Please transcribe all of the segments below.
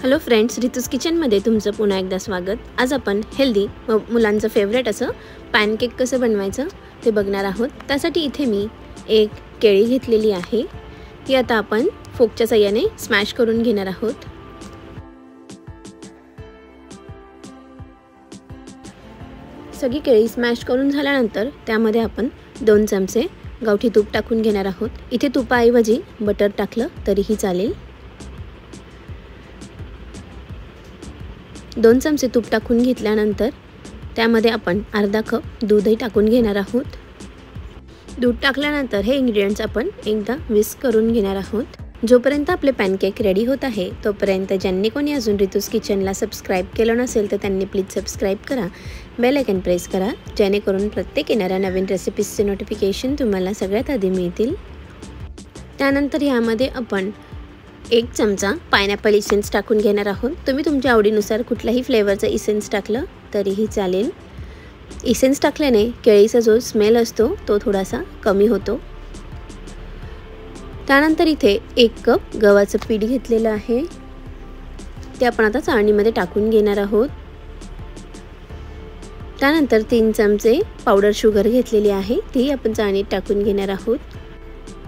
Hello friends, रितूज किचनमध्ये तुमचं पुन्हा एकदा स्वागत। आज आपण हेल्दी व मुलांचं फेवरेट असं पॅनकेक कसं बनवायचं ते बघणार आहोत। त्यासाठी इथे मी एक केळी घेतलेली आहे, ती आता आपण फोकच्या साहाय्याने स्मॅश करून घेणार आहोत। सगळी केळी स्मॅश करून झाल्यानंतर त्यामध्ये आपण 2 चमचे गावठी तूप टाकून घेणार आहोत। इथे तुपाऐवजी बटर टाकलं तरीही चालेल। 2 चमचे तूप टाकून घेतल्यानंतर त्यामध्ये आपण अर्धा कप दूधही टाकून घेणार आहोत। दूध टाकल्यानंतर हे इन्ग्रेडियंट्स आपण एकदा विस्क करून घेणार आहोत। जोपर्यंत आपले पॅनकेक रेडी होत आहे तोपर्यंत ज्यांनी कोणी अजून रितूज किचनला सबस्क्राइब केलं नसेल तर त्यांनी प्लीज सबस्क्राइब करा, बेल आयकॉन प्रेस करा, जेणेकरून प्रत्येक येणाऱ्या नवीन रेसिपीजचे नोटिफिकेशन तुम्हाला सगळ्यात आधी मिळतील। त्यानंतर यामध्ये आपण 1 चमचा पायनॅपल इसेन्स टाकून घेणार आहोत। तुम्ही तुमच्या आवडीनुसार कुठलाही फ्लेवरचं इसेन्स टाकलं तरीही चालेल। इसेन्स टाकल्याने केळीचा जो स्मेल असतो तो थोडासा कमी होतो। त्यानंतर इथे 1 कप गव्हाचं पीठ घेतलेलं आहे, ते आपण आता चाळणीमध्ये टाकून घेणार आहोत। त्यानंतर 3 चमचे पावडर शुगर घेतलेली आहे, ती आपण चाळणीत टाकून घेणार आहोत।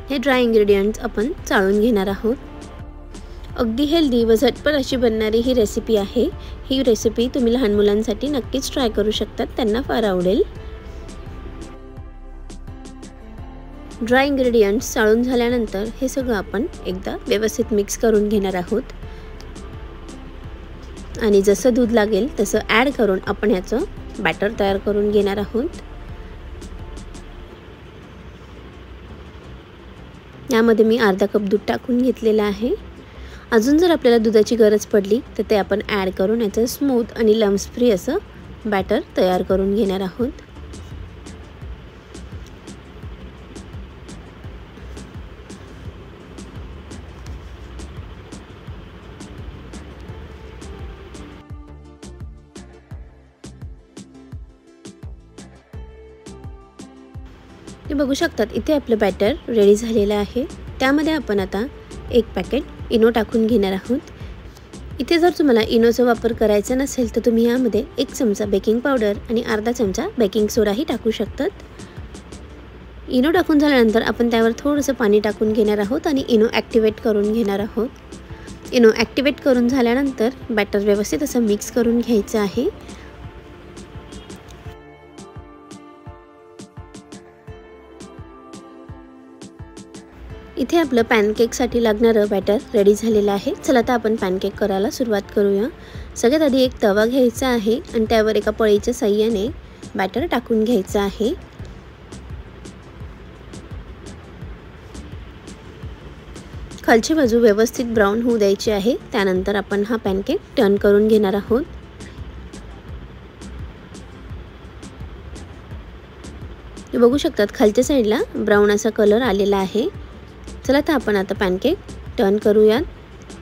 हे ड्राय इन्ग्रेडियंट्स आपण चाळून घेणार आहोत। अगदी हेल्दी व झटपट अशी बनणारी ही रेसिपी आहे। ही रेसिपी तुम्ही लहान मुलांसाठी नक्कीच ट्राय करू शकतात, त्यांना फार आवडेल। ड्राय इन्ग्रेडियंट्स चाळून झाल्यानंतर हे सगळं आपण एकदा व्यवस्थित मिक्स करून घेणार आहोत आणि जसं दूध लागेल तसं ॲड करून आपण याचं बॅटर तयार करून घेणार आहोत। यामध्ये मी अर्धा कप दूध टाकून घेतलेलं आहे। अजून जर आपल्याला दुधाची गरज पडली तर ते आपण ॲड करून याचं स्मूथ आणि लम्स फ्री असं बॅटर तयार करून घेणार आहोत। हे बघू शकतात, इथे आपलं बॅटर रेडी झालेलं आहे। त्यामध्ये आपण आता 1 पॅकेट इनो टाकून घेणार आहोत। इथे जर तुम्हाला इनोचा वापर करायचा नसेल तर तुम्ही यामध्ये 1 चमचा बेकिंग पावडर आणि अर्धा चमचा बेकिंग सोडाही टाकू शकतात। इनो टाकून झाल्यानंतर आपण त्यावर थोडंसं पाणी टाकून घेणार आहोत आणि इनो ॲक्टिवेट करून घेणार आहोत। इनो ॲक्टिवेट करून झाल्यानंतर बॅटर व्यवस्थित असं मिक्स करून घ्यायचं आहे। इथे आपलं पॅनकेकसाठी लागणारं बॅटर रेडी झालेलं आहे। चला आता आपण पॅनकेक करायला सुरुवात करूया। सगळ्यात आधी एक तवा घ्यायचा आहे आणि त्यावर एका पळीच्या साहाय्याने बॅटर टाकून घ्यायचं आहे। खालची बाजू व्यवस्थित ब्राऊन होऊ द्यायची आहे। त्यानंतर आपण हा पॅनकेक टर्न करून घेणार आहोत। तुम्ही बघू शकतात खालच्या साईडला ब्राऊन असा कलर आलेला आहे। चला तर आपण आता पॅनकेक टर्न करूयात।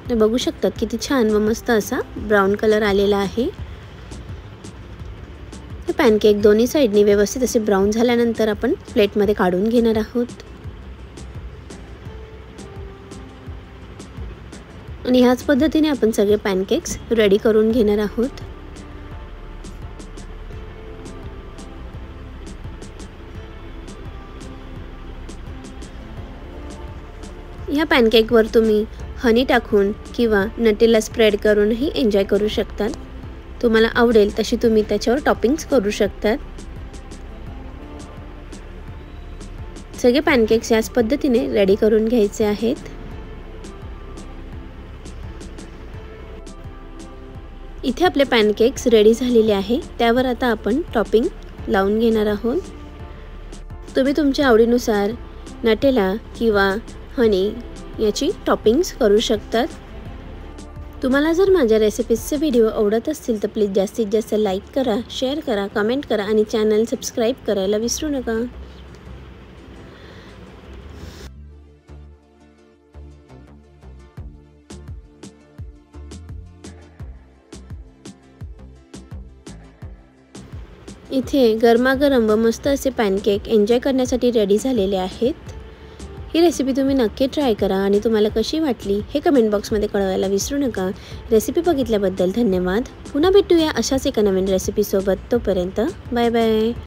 ते बघू शकतात किती छान व मस्त असा ब्राऊन कलर आलेला आहे। हे पॅनकेक दोन्ही साइडनी व्यवस्थित असे ब्राऊन झाल्यानंतर आपण प्लेटमध्ये काढून घेणार आहोत आणि ह्याच पद्धतीने आपण सगळे पॅनकेक्स रेडी करून घेणार आहोत। ह्या पॅनकेकवर तुम्ही हनी टाकून किंवा नटेला स्प्रेड करूनही एन्जॉय करू शकता। तुम्हाला आवडेल तशी तुम्ही त्याच्यावर टॉपिंग्स करू शकता। सगळे पॅनकेक्स याच पद्धतीने रेडी करून घ्यायचे आहेत। इथे आपले पॅनकेक्स रेडी झालेले आहे। त्यावर आता आपण टॉपिंग लावून घेणार आहोत। तुम्ही तुमच्या आवडीनुसार नटेला किंवा हनी याची टॉपिंग्स करू शकतात। तुम्हाला जर माझ्या रेसिपीजचे व्हिडिओ आवडत असतील तर प्लीज जास्तीत जास्त लाईक करा, शेअर करा, कमेंट करा आणि चॅनल सबस्क्राइब करायला विसरू नका। इथे गरमागरम व मस्त असे पॅनकेक एन्जॉय करण्यासाठी रेडी झालेले आहेत। ही रेसिपी तुम्ही नक्की ट्राय करा आणि तुम्हाला कशी वाटली हे कमेंट बॉक्समध्ये कळवायला विसरू नका. रेसिपी बघितल्याबद्दल धन्यवाद. पुन्हा भेटूया अशाच एका नवीन रेसिपीसोबत. तोपर्यंत बाय बाय.